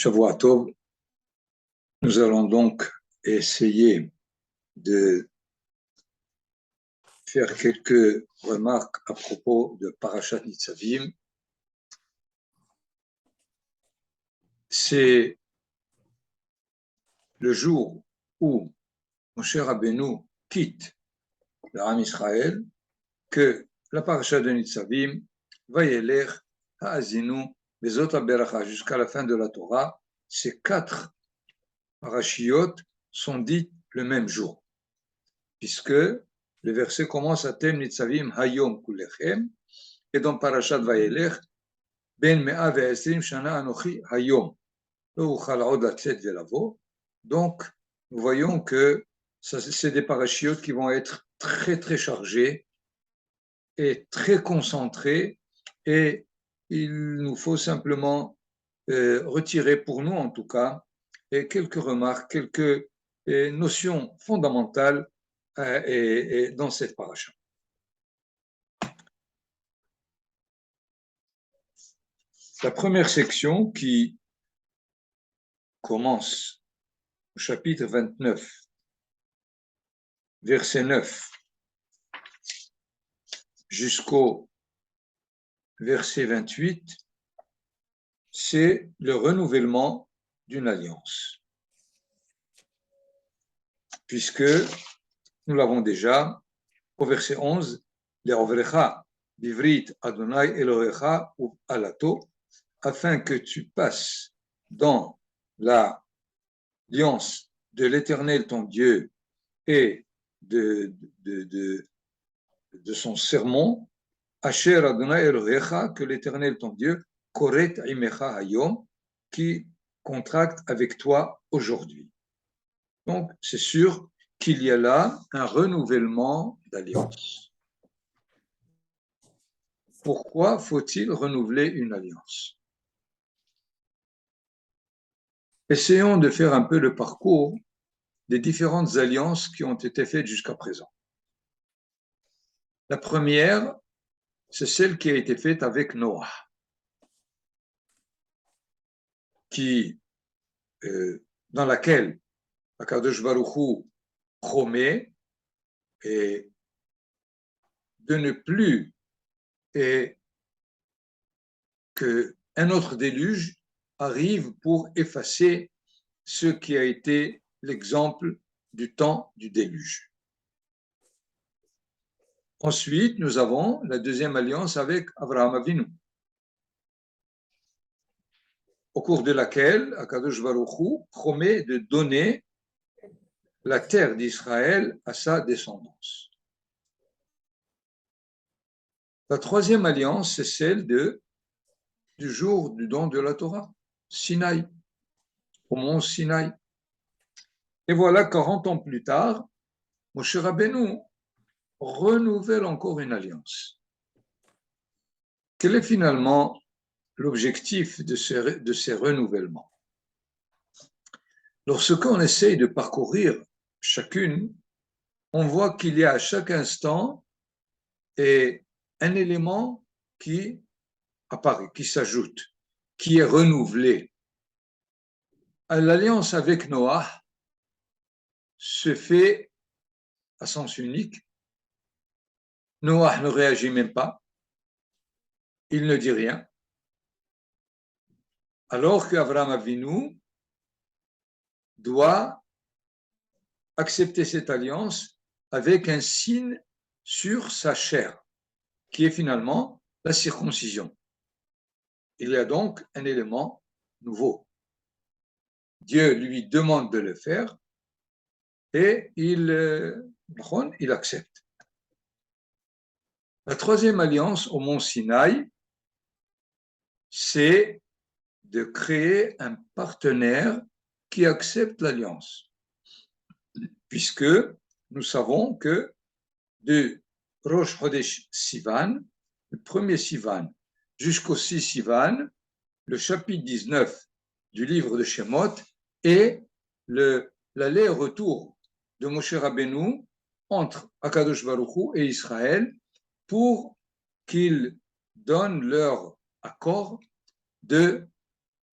Shavua Tov. Nous allons donc essayer de faire quelques remarques à propos de Parashat Nitzavim. C'est le jour où Moshe Rabbeinu quitte le Ham Israël que la Parashat de Nitzavim va y aller à Azinu, Bezot HaBeracha, jusqu'à la fin de la Torah. Ces 4 parashiot sont dites le même jour, puisque le verset commence à Tem Nitzavim Hayom Kulechem, et dans Parashat Vayelech, Ben Mea ve'esrim Shana Anochi Hayom, Lo Uchal Od Latzet Velavo. Donc, nous voyons que c'est des parashiot qui vont être très très chargés et très concentrés, et il nous faut simplement retirer, pour nous en tout cas, quelques remarques, quelques notions fondamentales dans cette paracha. La première section qui commence au chapitre 29, verset 9, jusqu'au verset 28, c'est le renouvellement d'une alliance. Puisque, nous l'avons déjà, au verset 11, Le'ovrecha bivrit Adonai Elohecha ou alato, afin que tu passes dans l'alliance de l'Éternel ton Dieu et de son sermon, Asher Adonai Elohecha, que l'Éternel ton Dieu, Koret Imecha Hayom, qui contracte avec toi aujourd'hui. Donc, c'est sûr qu'il y a là un renouvellement d'alliance. Pourquoi faut-il renouveler une alliance? Essayons de faire un peu le parcours des différentes alliances qui ont été faites jusqu'à présent. La première, c'est celle qui a été faite avec Noah, dans laquelle Akadosh Baruch Hu promet de ne plus qu'un autre déluge arrive pour effacer ce qui a été l'exemple du temps du déluge. Ensuite, nous avons la deuxième alliance avec Abraham Avinu, au cours de laquelle Akadosh Baruch Hu promet de donner la terre d'Israël à sa descendance. La troisième alliance, c'est celle du jour du don de la Torah, Sinaï, au mont Sinaï. Et voilà, 40 ans plus tard, Moshe Rabbeinu renouvelle encore une alliance. Quel est finalement l'objectif de ces renouvellements? Lorsqu'on essaye de parcourir chacune, on voit qu'il y a à chaque instant un élément qui apparaît, qui s'ajoute, qui est renouvelé. L'alliance avec Noah se fait à sens unique. Noah ne réagit même pas, il ne dit rien, alors qu'Abraham Avinu doit accepter cette alliance avec un signe sur sa chair, qui est finalement la circoncision. Il y a donc un élément nouveau. Dieu lui demande de le faire et il accepte. La troisième alliance au mont Sinaï, c'est de créer un partenaire qui accepte l'alliance. Puisque nous savons que de Rosh Chodesh Sivan, le premier Sivan, jusqu'au 6 Sivan, le chapitre 19 du livre de Shemot est l'aller-retour de Moshe Rabbeinu entre Akadosh Baruch Hu et Israël pour qu'ils donnent leur accord de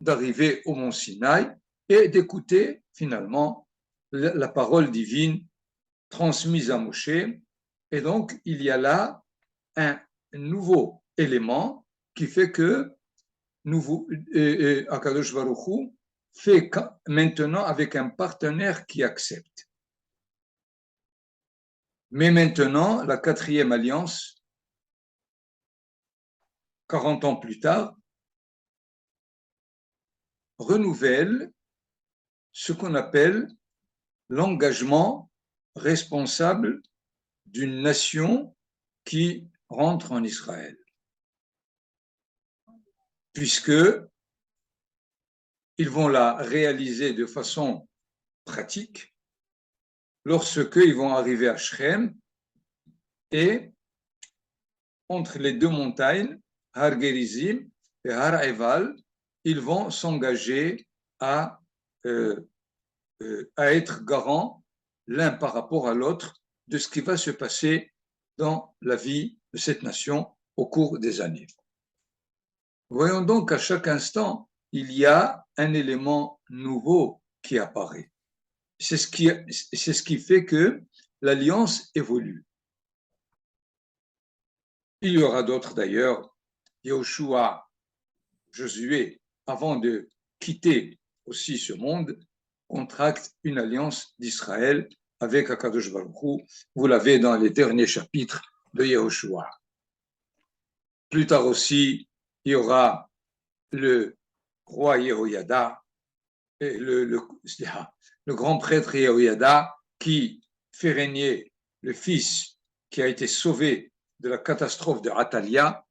d'arriver au mont Sinaï et d'écouter finalement la parole divine transmise à Moshe. Et donc, il y a là un nouveau élément qui fait que Akadosh Baruch Hu fait maintenant avec un partenaire qui accepte. Mais maintenant, la quatrième alliance, 40 ans plus tard, renouvelle ce qu'on appelle l'engagement responsable d'une nation qui rentre en Israël. Puisque ils vont la réaliser de façon pratique lorsqu'ils vont arriver à Shrem et entre les deux montagnes, Har Gerizim et Har Eval, ils vont s'engager à être garants l'un par rapport à l'autre de ce qui va se passer dans la vie de cette nation au cours des années. Voyons donc qu'à chaque instant, il y a un élément nouveau qui apparaît. C'est ce qui fait que l'alliance évolue. Il y aura d'autres d'ailleurs. Yahushua, Josué, avant de quitter aussi ce monde, contracte une alliance d'Israël avec Akadosh Baruch Hu. Vous l'avez dans les derniers chapitres de Yahushua. Plus tard aussi, il y aura le roi Yehoyada, le grand prêtre Yehoyada qui fait régner le fils qui a été sauvé de la catastrophe de Atalia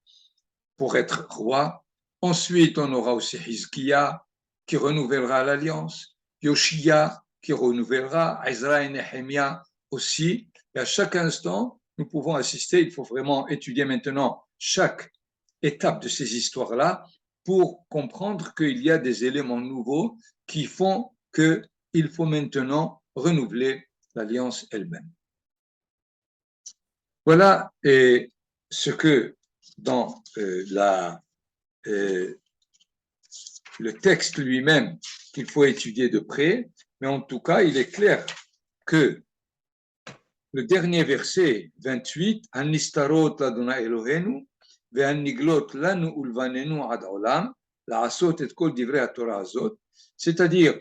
pour être roi. Ensuite, on aura aussi Hizkiya qui renouvellera l'alliance, Yoshia qui renouvellera, Ezra et Nehemia aussi. Et à chaque instant, nous pouvons assister, il faut vraiment étudier maintenant chaque étape de ces histoires-là pour comprendre qu'il y a des éléments nouveaux qui font qu'il faut maintenant renouveler l'alliance elle-même. Voilà ce que dans le texte lui-même qu'il faut étudier de près, mais en tout cas, il est clair que le dernier verset 28, Anistarot l'Adonai Elohenu, ve'aniglot lanu ulvanenu ad olam, la'asot et kol divrei haTorah azot, c'est-à-dire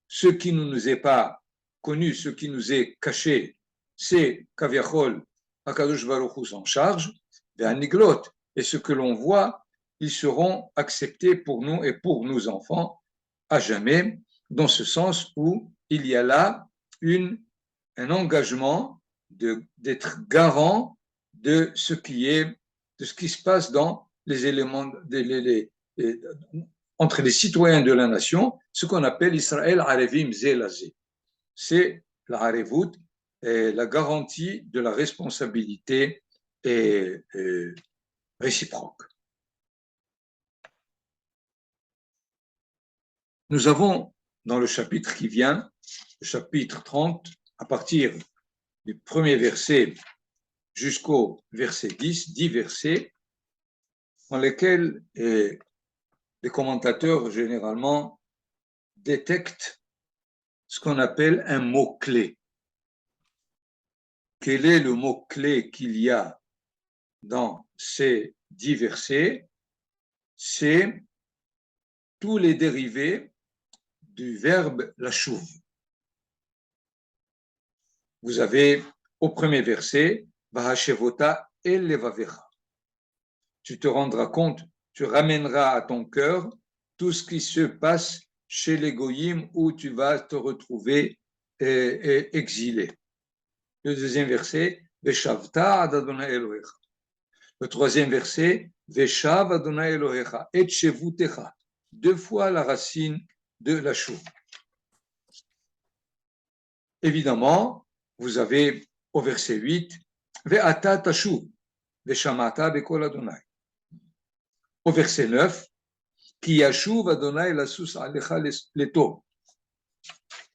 ce qui ne nous est pas connu, ce qui nous est caché, c'est Kaviachol, Akadosh Baruch Hu s'en charge, ve'aniglot, et ce que l'on voit, ils seront acceptés pour nous et pour nos enfants à jamais, dans ce sens où il y a là un engagement d'être garant de ce qui se passe dans les éléments, entre les citoyens de la nation, ce qu'on appelle Israël Arevim Zelazé. C'est la Arevut, la garantie de la responsabilité réciproque. Nous avons dans le chapitre qui vient, le chapitre 30, à partir du premier verset jusqu'au verset 10 versets dans lesquels les commentateurs généralement détectent ce qu'on appelle un mot-clé. Quel est le mot-clé qu'il y a dans ces 10 versets? C'est tous les dérivés du verbe lashuv. Vous avez au premier verset, Vahashevota el levavecha. Tu te rendras compte, tu ramèneras à ton cœur tout ce qui se passe chez les goyim où tu vas te retrouver exilé. Le deuxième verset, Veshavta ad Adonai Elohecha. Le troisième verset, Veshav Adonai Elohecha et shevutecha. Deux fois la racine de la chouve. Évidemment, vous avez au verset 8, Ve'ata tashuv, ve'shamata be'kol Adonai. Au verset 9, Ki yashuv Adonai lasus alecha leto.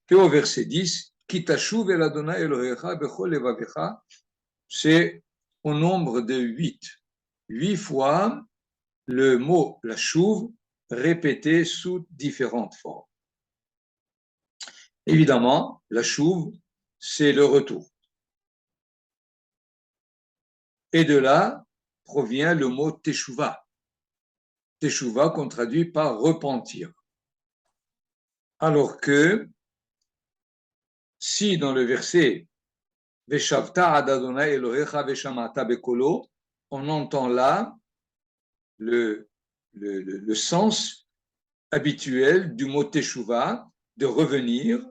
Et au verset 10, Ki tashuv el Adonai Elohecha bechol levavecha, c'est au nombre de 8. 8 fois le mot lashuv répétée sous différentes formes. Évidemment, la chouve, c'est le retour. Et de là provient le mot teshuva. Teshuva qu'on traduit par repentir. Alors que si dans le verset Veshavta ad Adonai Elohecha veshamata bekolo, on entend là le sens habituel du mot teshuva, de revenir,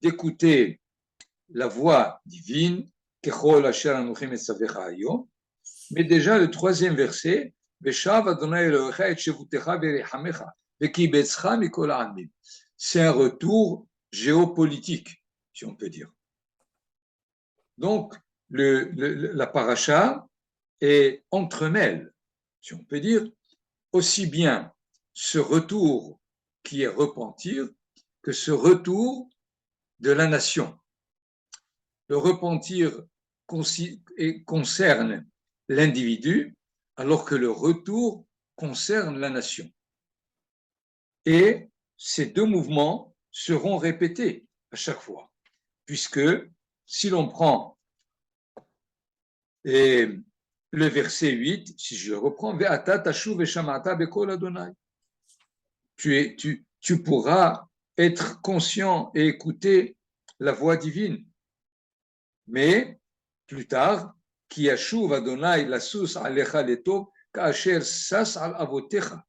d'écouter la voix divine, Kechol asher anuchim etzavecha hayom. Mais déjà le troisième verset, Veshav Adonai Elohecha et shevutecha verechamecha vekibetzcha mikol ha'amim. C'est un retour géopolitique, si on peut dire. Donc, la paracha est entremêle, si on peut dire, aussi bien ce retour qui est repentir que ce retour de la nation. Le repentir concerne l'individu, alors que le retour concerne la nation. Et ces deux mouvements seront répétés à chaque fois, puisque si l'on prend le verset 8, si je le reprends, tu pourras être conscient et écouter la voix divine. Mais plus tard, Ki yashuv Adonai lasus alecha letov ka'asher sas al avotecha.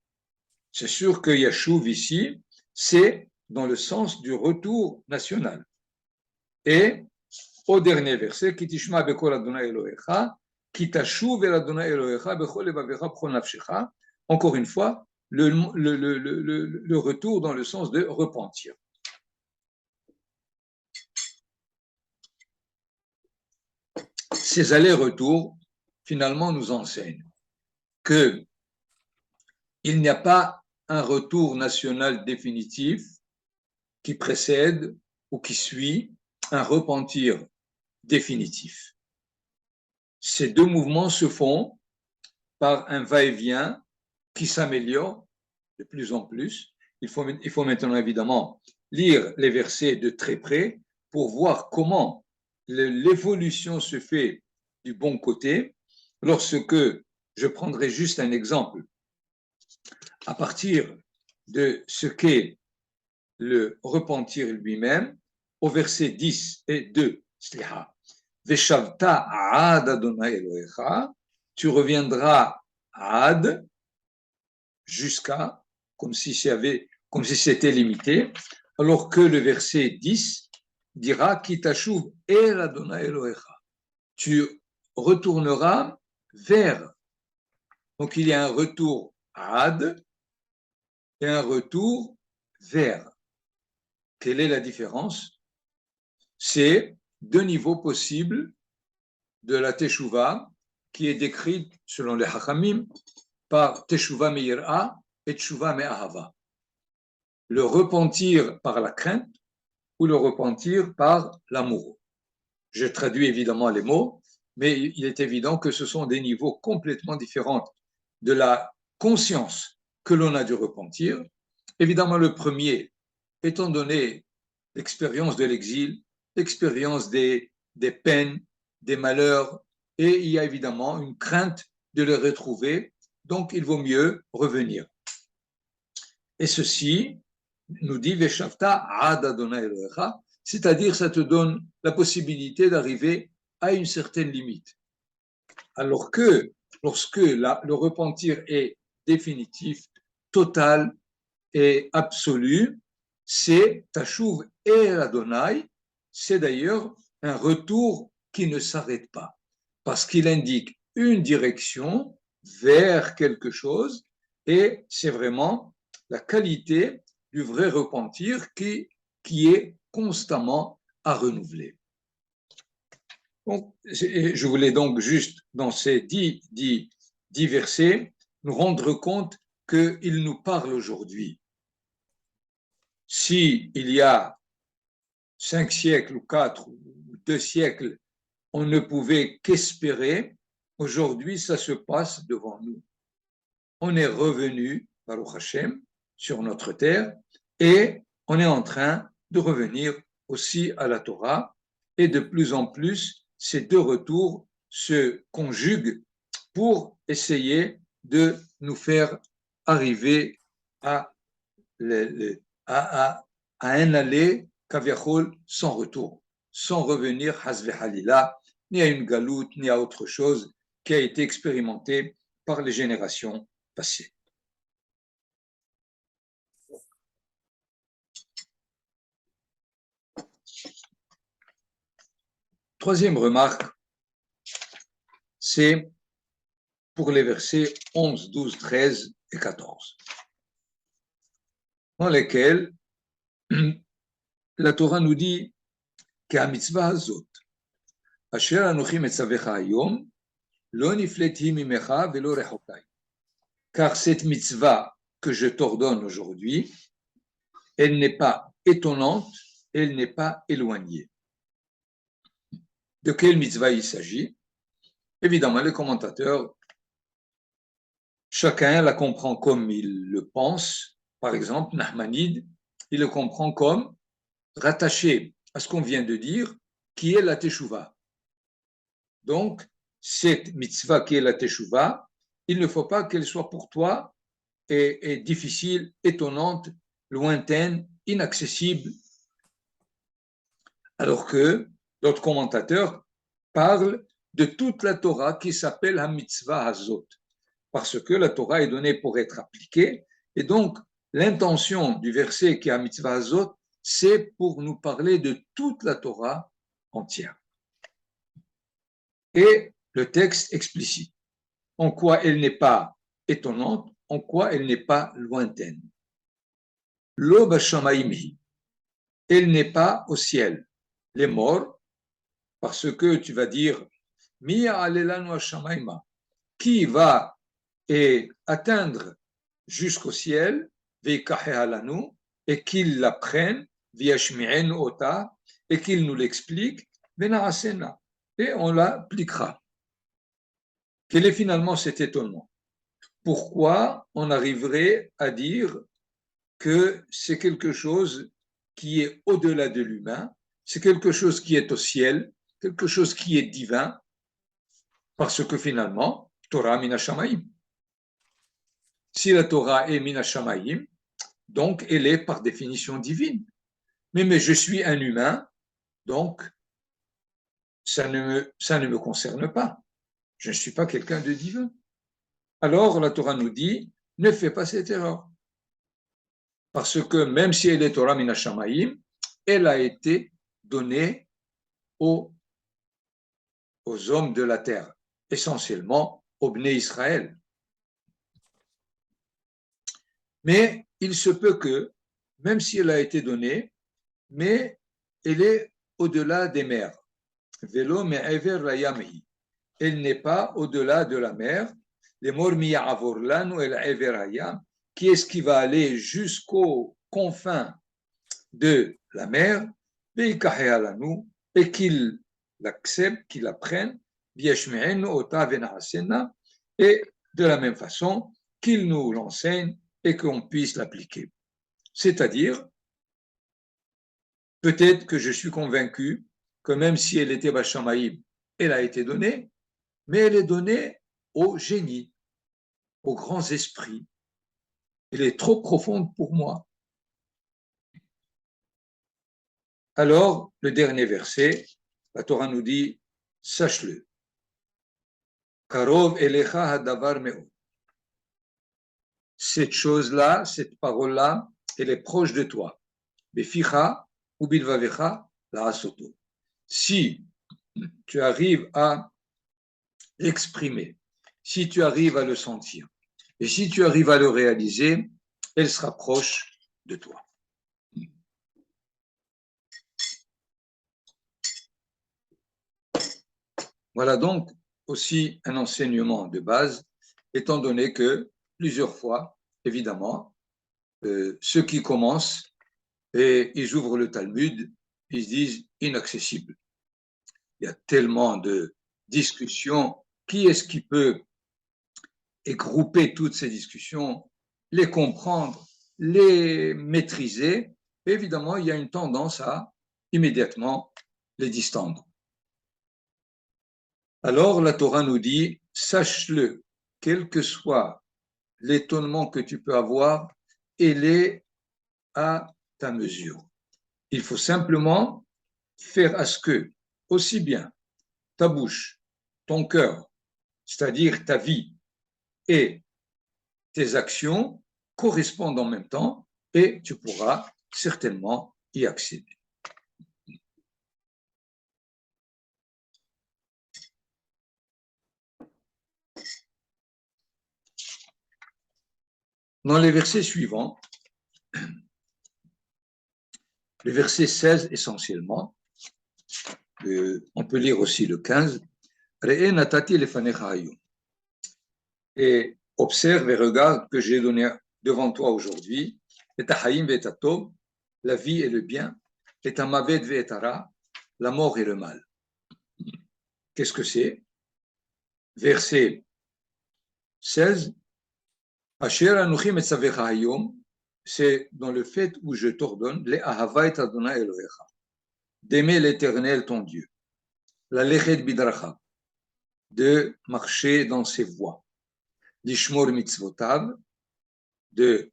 C'est sûr que yashuv ici, c'est dans le sens du retour national. Et au dernier verset, Ki tishma bekol Adonai Elohecha, Ki tashuv el Adonai Elohecha bechol levavecha bechol nafshecha. Encore une fois, le retour dans le sens de repentir. Ces allers-retours, finalement, nous enseignent qu'il n'y a pas un retour national définitif qui précède ou qui suit un repentir définitif. Ces deux mouvements se font par un va-et-vient qui s'améliore de plus en plus. Il faut maintenant évidemment lire les versets de très près pour voir comment l'évolution se fait du bon côté. Lorsque je prendrai juste un exemple à partir de ce qu'est le repentir lui-même, au verset 10 et 2, Veshavta ad Adonai Elohecha, tu reviendras ad jusqu'à, comme si c'était limité, alors que le verset 10 dira Ki tashuv el Adonai Elohecha, tu retourneras vers. Donc il y a un retour ad et un retour vers. Quelle est la différence? C'est deux niveaux possibles de la Teshuvah qui est décrite selon les Hachamim par Teshuvah me'ira et Teshuvah me'ahava. Le repentir par la crainte ou le repentir par l'amour. Je traduis évidemment les mots, mais il est évident que ce sont des niveaux complètement différents de la conscience que l'on a du repentir. Évidemment, le premier, étant donné l'expérience de l'exil, l'expérience des peines, des malheurs, et il y a évidemment une crainte de les retrouver, donc il vaut mieux revenir. Et ceci nous dit Veshavta ad Adonai Elohecha, c'est-à-dire ça te donne la possibilité d'arriver à une certaine limite. Alors que lorsque le repentir est définitif, total et absolu, c'est Tashuv et Adonai, c'est d'ailleurs un retour qui ne s'arrête pas, parce qu'il indique une direction vers quelque chose, et c'est vraiment la qualité du vrai repentir qui est constamment à renouveler. Donc, je voulais donc juste, dans ces 10 versets, nous rendre compte qu'il nous parle aujourd'hui. Si il y a 5 siècles ou 4 ou 2 siècles, on ne pouvait qu'espérer, aujourd'hui ça se passe devant nous. On est revenu, Baruch Hashem, sur notre terre, et on est en train de revenir aussi à la Torah, et de plus en plus, ces deux retours se conjuguent pour essayer de nous faire arriver à, à un aller kaviachol sans retour, sans revenir hasve halila, ni à une galoute, ni à autre chose qui a été expérimentée par les générations passées. Troisième remarque, c'est pour les versets 11, 12, 13 et 14, dans lesquels la Torah nous dit qu'à mitzvah hazot, asher anochi metzavecha hayom, lo nifleti mimecha velo rechokai. Car cette mitzvah que je t'ordonne aujourd'hui, elle n'est pas étonnante, elle n'est pas éloignée. De quelle mitzvah il s'agit? Évidemment, les commentateurs, chacun la comprend comme il le pense. Par exemple, Nahmanide, il le comprend comme rattaché à ce qu'on vient de dire, qui est la Teshuvah. Donc, cette mitzvah qui est la Teshuvah, il ne faut pas qu'elle soit pour toi et difficile, étonnante, lointaine, inaccessible. Alors que d'autres commentateurs parlent de toute la Torah qui s'appelle la mitzvah hazot, parce que la Torah est donnée pour être appliquée, et donc l'intention du verset qui est la mitzvah hazot, c'est pour nous parler de toute la Torah entière. Et le texte explicite en quoi elle n'est pas étonnante, en quoi elle n'est pas lointaine. Lo b'shamayim, elle n'est pas au ciel. Les morts, parce que tu vas dire, Mi alelanu hashamayma, qui va atteindre jusqu'au ciel, veikahehalanu, et qu'il l'apprenne, viashmi'en ota, et qu'il nous l'explique, venaasena, et on l'appliquera. Quel est finalement cet étonnement? Pourquoi on arriverait à dire que c'est quelque chose qui est au-delà de l'humain, c'est quelque chose qui est au ciel, quelque chose qui est divin, parce que finalement, Torah min hashamayim. Si la Torah est min hashamayim, donc elle est par définition divine. Mais je suis un humain, donc ça ne me concerne pas. Je ne suis pas quelqu'un de divin. Alors la Torah nous dit, ne fais pas cette erreur. Parce que même si elle est Torah min hashamayim, elle a été donnée aux hommes de la terre, essentiellement aux Bnei Israël. Mais il se peut que, même si elle a été donnée, mais elle est au-delà des mers. Velo me'ever layamhi. Elle n'est pas au-delà de la mer. Les morts mi'avor lanu el ever hayam. Qui est-ce qui va aller jusqu'aux confins de la mer, et qu'il l'accepte, qu'il l'apprenne, et de la même façon qu'il nous l'enseigne et qu'on puisse l'appliquer. C'est-à-dire, peut-être que je suis convaincu que même si elle était Bachamaïm, elle a été donnée, mais elle est donnée au génie, aux grands esprits. Elle est trop profonde pour moi. Alors, le dernier verset, la Torah nous dit, sache-le. Karov elecha hadavar me'od. Cette chose-là, cette parole-là, elle est proche de toi. Beficha ou bilvavecha la asoto. Si tu arrives à l'exprimer, si tu arrives à le sentir, et si tu arrives à le réaliser, elle sera proche de toi. Voilà donc aussi un enseignement de base, étant donné que plusieurs fois, évidemment, ceux qui commencent et ils ouvrent le Talmud, ils se disent inaccessible. Il y a tellement de discussions. Qui est-ce qui peut grouper toutes ces discussions, les comprendre? les maîtriser. Et évidemment, il y a une tendance à immédiatement les distendre. Alors la Torah nous dit, sache-le, quel que soit l'étonnement que tu peux avoir, il est à ta mesure. Il faut simplement faire à ce que, aussi bien ta bouche, ton cœur, c'est-à-dire ta vie et tes actions correspondent en même temps et tu pourras certainement y accéder. Dans les versets suivants, le verset 16 essentiellement, on peut lire aussi le 15, et observe et regarde que j'ai donné devant toi aujourd'hui, la vie et le bien, la mort et le mal. Qu'est-ce que c'est? Verset 16, c'est dans le fait où je t'ordonne d'aimer l'Éternel ton Dieu, la lechet bidracha, de marcher dans ses voies, l'ishmor mitzvotav, de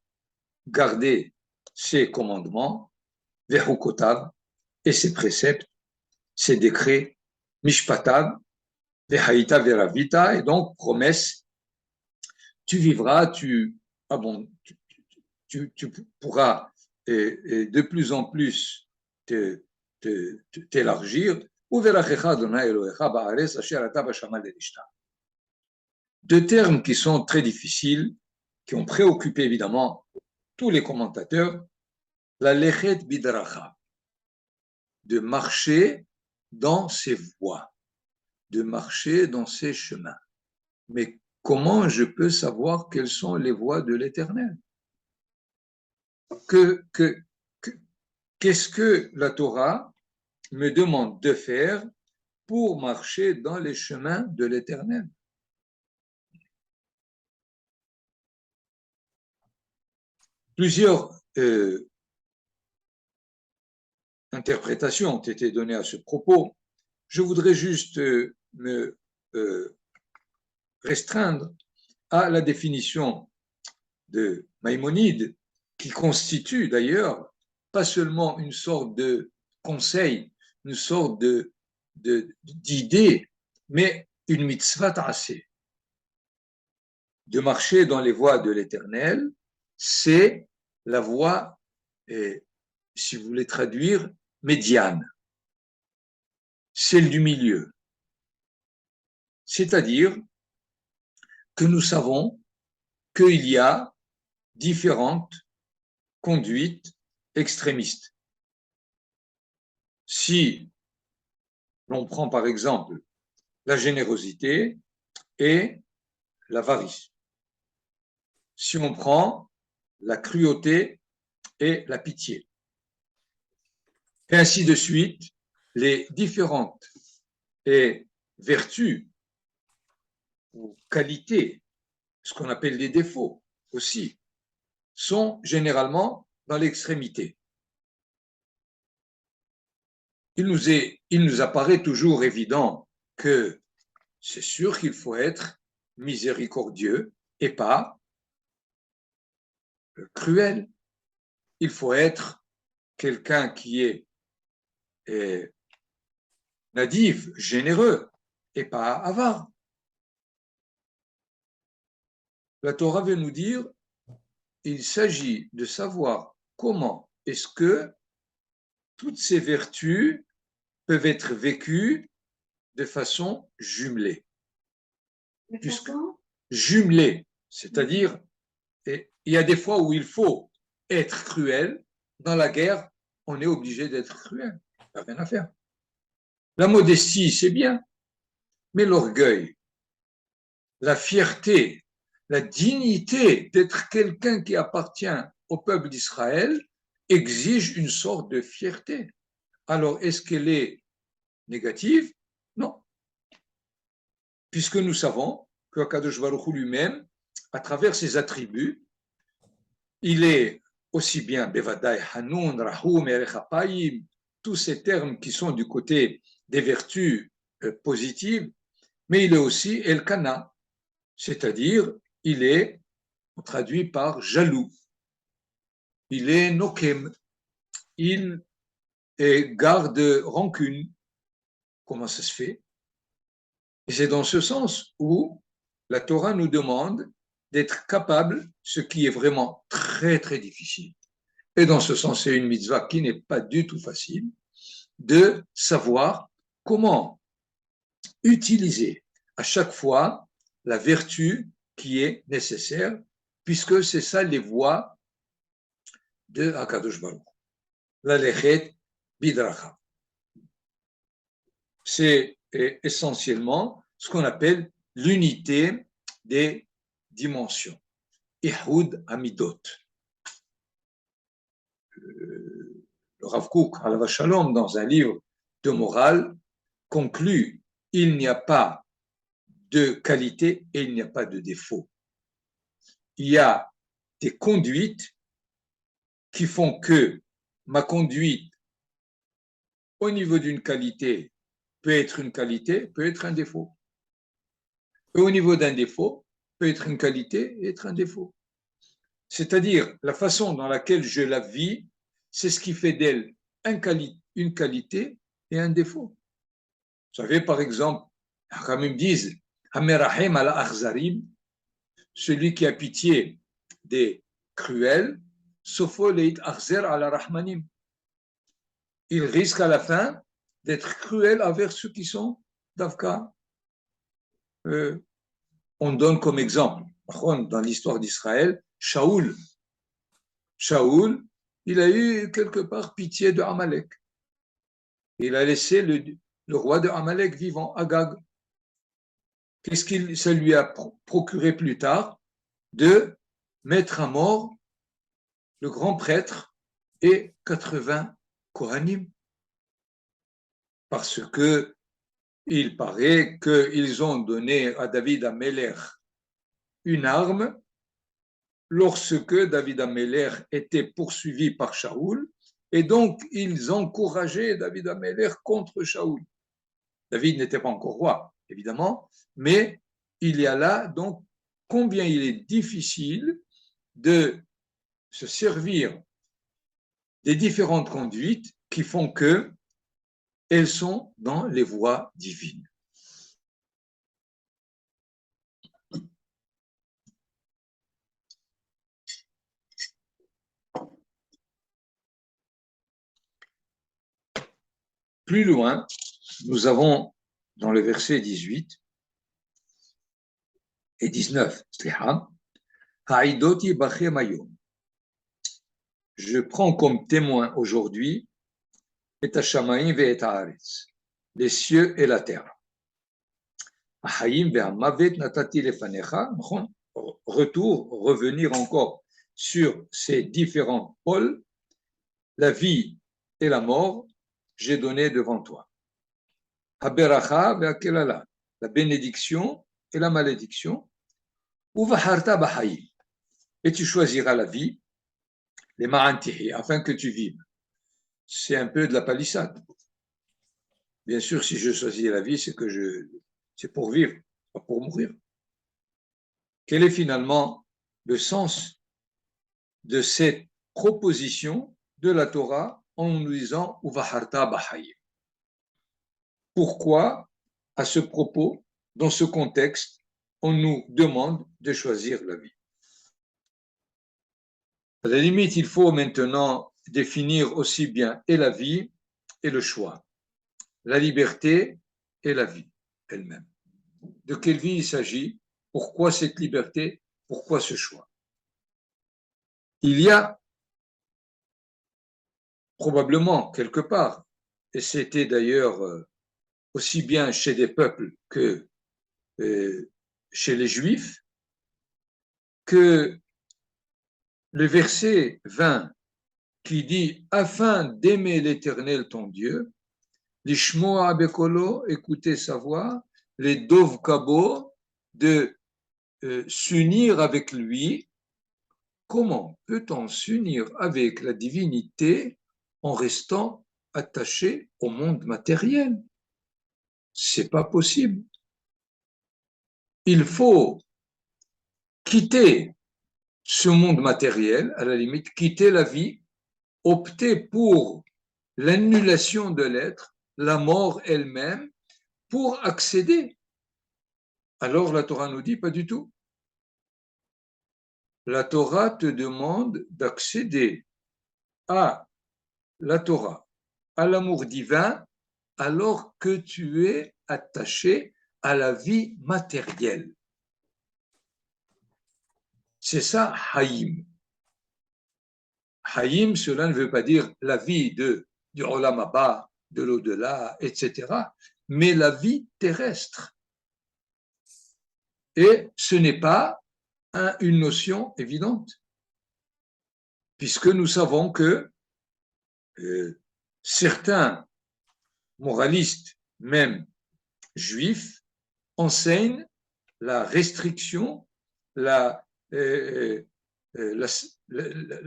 garder ses commandements, vehukotav, et ses préceptes, ses décrets, mishpatav, vehaïta veravita, et donc promesse, tu vivras, tu pourras de plus en plus t'élargir. Deux termes qui sont très difficiles, qui ont préoccupé évidemment tous les commentateurs, la lechet bidracha, de marcher dans ses voies, de marcher dans ses chemins. Mais comment je peux savoir quelles sont les voies de l'Éternel? Qu'est-ce que la Torah me demande de faire pour marcher dans les chemins de l'Éternel? Plusieurs interprétations ont été données à ce propos. Je voudrais juste me restreindre à la définition de Maïmonide, qui constitue d'ailleurs pas seulement une sorte de conseil, une sorte d'idée, mais une mitzvah ta'aseh. De marcher dans les voies de l'Éternel, c'est la voie, si vous voulez traduire, médiane, celle du milieu. C'est-à-dire que nous savons qu'il y a différentes conduites extrémistes. Si l'on prend par exemple la générosité et l'avarice, si on prend la cruauté et la pitié, et ainsi de suite, les différentes vertus ou qualités, ce qu'on appelle les défauts aussi, sont généralement dans l'extrémité. Il nous apparaît toujours évident que c'est sûr qu'il faut être miséricordieux et pas cruel. Il faut être quelqu'un qui est naïf, généreux et pas avare. La Torah veut nous dire il s'agit de savoir comment est-ce que toutes ces vertus peuvent être vécues de façon jumelée. Puisque, jumelée, c'est-à-dire, il y a des fois où il faut être cruel. Dans la guerre, on est obligé d'être cruel. Il n'y a rien à faire. La modestie, c'est bien, mais l'orgueil, la fierté, la dignité d'être quelqu'un qui appartient au peuple d'Israël exige une sorte de fierté. Alors, est-ce qu'elle est négative? Non. Puisque nous savons que Akadosh Baruch Hu lui-même, à travers ses attributs, il est aussi bien Bevadai, Hanoun, Rahoum, Erech Apayim, tous ces termes qui sont du côté des vertus positives, mais il est aussi Elkana, c'est-à-dire il est traduit par jaloux, il est Nokem, il garde rancune. Comment ça se fait? Et c'est dans ce sens où la Torah nous demande d'être capable, ce qui est vraiment très très difficile. Et dans ce sens, c'est une mitzvah qui n'est pas du tout facile, de savoir comment utiliser à chaque fois la vertu qui est nécessaire, puisque c'est ça les voies de Hakadosh Baruch. La lechet bidracha. C'est essentiellement ce qu'on appelle l'unité des dimensions. Ihud Amidot. Le Rav Kook, Alav Shalom, dans un livre de morale, conclut il n'y a pas de qualité et il n'y a pas de défaut. Il y a des conduites qui font que ma conduite au niveau d'une qualité peut être une qualité, peut être un défaut. Et au niveau d'un défaut, peut être une qualité et être un défaut. C'est-à-dire, la façon dans laquelle je la vis, c'est ce qui fait d'elle une qualité et un défaut. Vous savez, par exemple, comme ils me disent, Hamerahem ala achzarim, celui qui a pitié des cruels, sofo leit achzer ala rahmanim. Il risque à la fin d'être cruel envers ceux qui sont d'Afka. On donne comme exemple, dans l'histoire d'Israël, Shaoul. Shaoul, il a eu quelque part pitié de Amalek. Il a laissé le roi de Amalek vivant, Agag. Qu'est-ce que ça lui a procuré plus tard? De mettre à mort le grand prêtre et 80 Kohanim. Parce que il paraît qu'ils ont donné à David Ameler une arme lorsque David Ameler était poursuivi par Shaoul, et donc ils encourageaient David Ameler contre Shaoul. David n'était pas encore roi, évidemment, mais il y a là donc combien il est difficile de se servir des différentes conduites qui font que elles sont dans les voies divines. Plus loin, nous avons dans le verset 18 et 19, je prends comme témoin aujourd'hui et Hashamaim et Haaretz, les cieux et la terre. Retour, revenir encore sur ces différents pôles, la vie et la mort, j'ai donné devant toi. Haberacha ve'akelala, la bénédiction et la malédiction. Uvaharta b'hayim, et tu choisiras la vie, les ma'antihi, afin que tu vives. C'est un peu de la palissade. Bien sûr, si je choisis la vie, c'est pour vivre, pas pour mourir. Quel est finalement le sens de cette proposition de la Torah en nous disant Uvaharta b'hayim? Pourquoi, à ce propos, dans ce contexte, on nous demande de choisir la vie? À la limite, il faut maintenant définir aussi bien et la vie et le choix, la liberté et la vie elle-même. De quelle vie il s'agit? Pourquoi cette liberté? Pourquoi ce choix? Il y a probablement quelque part, et c'était d'ailleurs aussi bien chez des peuples que chez les Juifs, que le verset 20 qui dit « Afin d'aimer l'Éternel ton Dieu, l'ishmoa bekolo, écouter sa voix, les dov kabo, de s'unir avec lui, comment peut-on s'unir avec la divinité en restant attaché au monde matériel? C'est pas possible. Il faut quitter ce monde matériel, à la limite, quitter la vie, opter pour l'annulation de l'être, la mort elle-même, pour accéder. Alors la Torah nous dit pas du tout. La Torah te demande d'accéder à la Torah, à l'amour divin, alors que tu es attaché à la vie matérielle. C'est ça, Haïm. Haïm, cela ne veut pas dire la vie du Olam Haba, de l'au-delà, etc., mais la vie terrestre. Et ce n'est pas une notion évidente, puisque nous savons que certains moralistes, même juifs, enseignent la restriction, la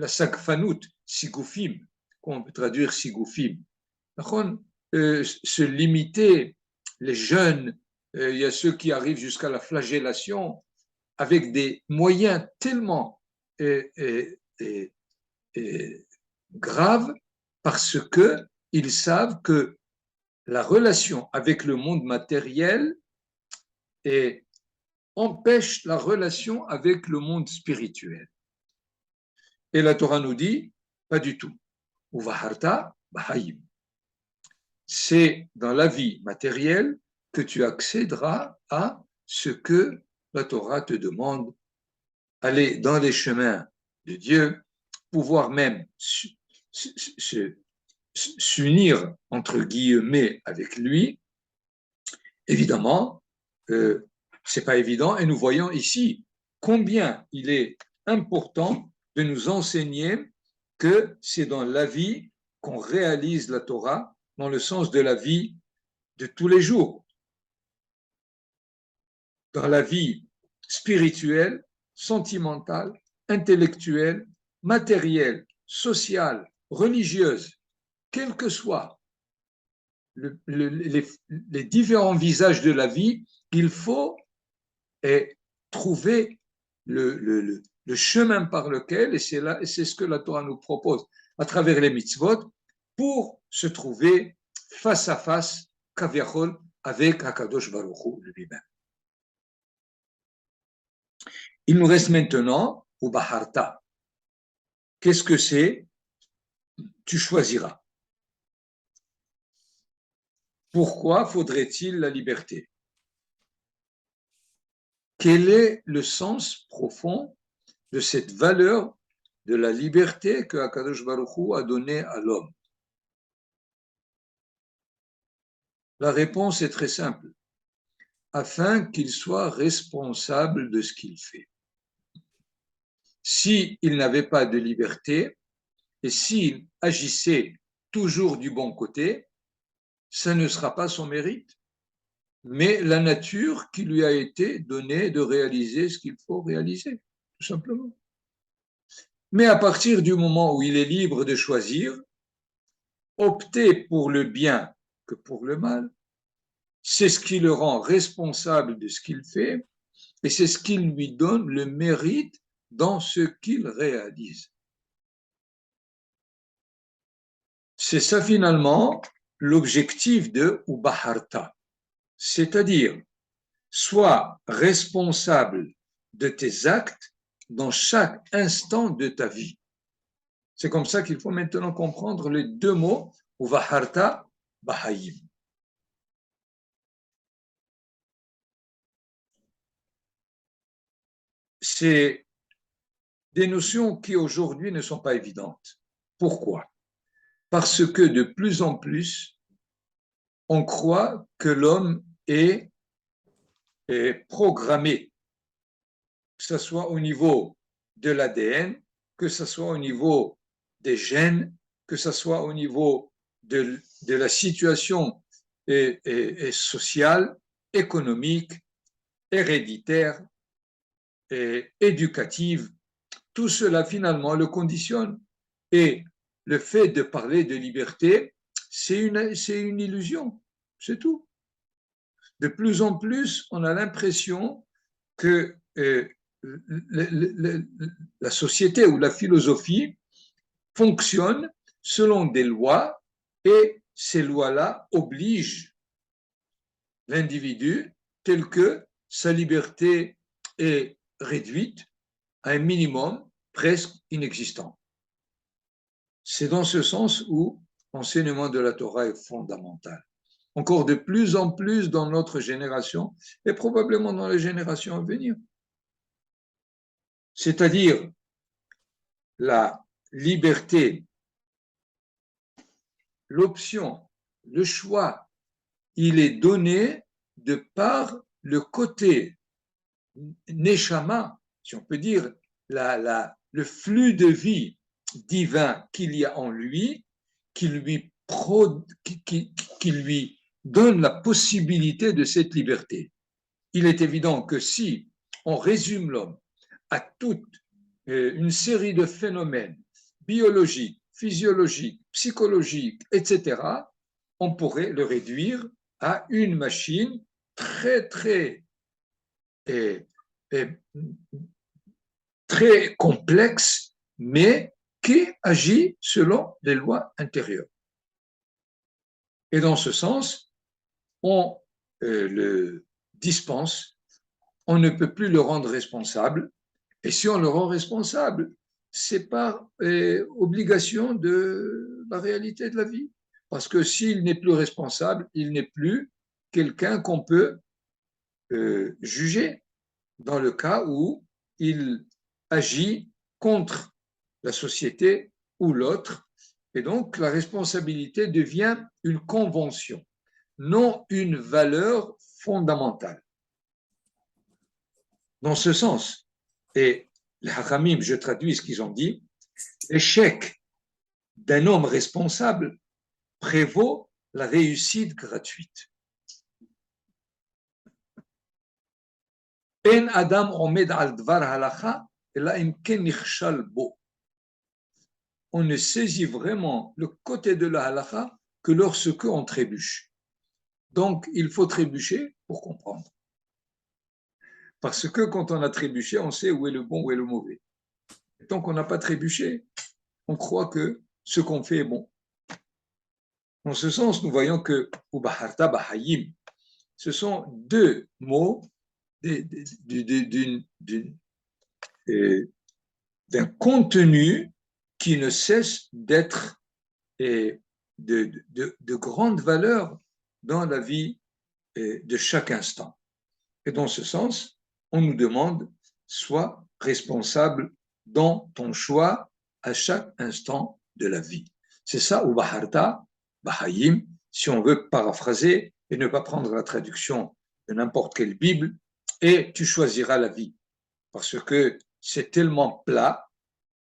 sagfanout, sigoufim, qu'on peut traduire sigoufim. Se limiter, les jeunes, il y a ceux qui arrivent jusqu'à la flagellation, avec des moyens tellement graves, parce qu'ils savent que la relation avec le monde matériel empêche la relation avec le monde spirituel. Et la Torah nous dit, pas du tout. Uvaharta bahayim. C'est dans la vie matérielle que tu accéderas à ce que la Torah te demande, aller dans les chemins de Dieu, pouvoir même s'unir, entre guillemets, avec lui. Évidemment, c'est pas évident, et nous voyons ici combien il est important de nous enseigner que c'est dans la vie qu'on réalise la Torah, dans le sens de la vie de tous les jours. Dans la vie spirituelle, sentimentale, intellectuelle, matérielle, sociale, religieuse, quel que soit les différents visages de la vie, il faut trouver le chemin par lequel, et c'est ce que la Torah nous propose à travers les mitzvot, pour se trouver face à face, kaviachol, avec Hakadosh Baruch Hu lui-même. Il nous reste maintenant au Baharta. Qu'est-ce que c'est? Tu choisiras. Pourquoi faudrait-il la liberté? Quel est le sens profond de cette valeur de la liberté que Hakadosh Baruch Hu a donnée à l'homme? La réponse est très simple. Afin qu'il soit responsable de ce qu'il fait. S'il n'avait pas de liberté et s'il agissait toujours du bon côté, ça ne sera pas son mérite, mais la nature qui lui a été donnée de réaliser ce qu'il faut réaliser, tout simplement. Mais à partir du moment où il est libre de choisir, opter pour le bien que pour le mal, c'est ce qui le rend responsable de ce qu'il fait et c'est ce qui lui donne le mérite dans ce qu'il réalise. C'est ça finalement l'objectif de Ubaharta, c'est-à-dire sois responsable de tes actes dans chaque instant de ta vie. C'est comme ça qu'il faut maintenant comprendre les deux mots Ubaharta, Bahayim. C'est des notions qui aujourd'hui ne sont pas évidentes. Pourquoi? Parce que de plus en plus, on croit que l'homme est programmé, que ce soit au niveau de l'ADN, que ce soit au niveau des gènes, que ce soit au niveau de la situation sociale, économique, héréditaire, éducative. tout cela finalement le conditionne. Et le fait de parler de liberté, c'est une illusion, c'est tout. De plus en plus, on a l'impression que la société ou la philosophie fonctionne selon des lois et ces lois-là obligent l'individu tel que sa liberté est réduite à un minimum presque inexistant. C'est dans ce sens où l'enseignement de la Torah est fondamental. Encore de plus en plus dans notre génération et probablement dans les générations à venir. C'est-à-dire la liberté, l'option, le choix, il est donné de par le côté neshama, si on peut dire, le flux de vie divin qu'il y a en lui, qui lui donne la possibilité de cette liberté. Il est évident que si on résume l'homme à toute une série de phénomènes biologiques, physiologiques, psychologiques, etc., on pourrait le réduire à une machine très, très, très complexe, mais qui agit selon les lois intérieures. Et dans ce sens, on le dispense, on ne peut plus le rendre responsable, et si on le rend responsable, c'est par obligation de la réalité de la vie. Parce que s'il n'est plus responsable, il n'est plus quelqu'un qu'on peut juger dans le cas où il agit contre la société ou l'autre. Et donc, la responsabilité devient une convention, non une valeur fondamentale. Dans ce sens, et les Hachamim, je traduis ce qu'ils ont dit, l'échec d'un homme responsable prévaut la réussite gratuite. En Adam omed al dvar halacha, ela im ken nichshal bo. On ne saisit vraiment le côté de la halakha que lorsque on trébuche. Donc, il faut trébucher pour comprendre. Parce que quand on a trébuché, on sait où est le bon, où est le mauvais. Et tant qu'on n'a pas trébuché, on croit que ce qu'on fait est bon. Dans ce sens, nous voyons que Ubaharta Bahayim, ce sont deux mots d'un contenu qui ne cesse d'être de grande valeur dans la vie de chaque instant. Et dans ce sens, on nous demande, sois responsable dans ton choix à chaque instant de la vie. C'est ça, ou Baharta, Bahayim, si on veut paraphraser et ne pas prendre la traduction de n'importe quelle Bible, et tu choisiras la vie. Parce que c'est tellement plat,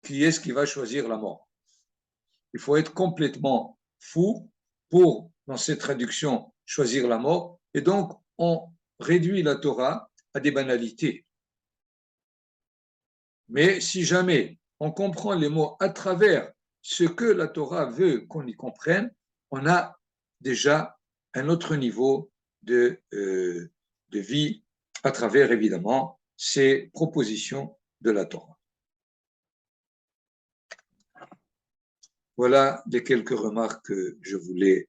qui est-ce qui va choisir la mort? Il faut être complètement fou pour, dans cette traduction, choisir la mort. Et donc, on réduit la Torah à des banalités. Mais si jamais on comprend les mots à travers ce que la Torah veut qu'on y comprenne, on a déjà un autre niveau de vie à travers, évidemment, ces propositions de la Torah. Voilà les quelques remarques que je voulais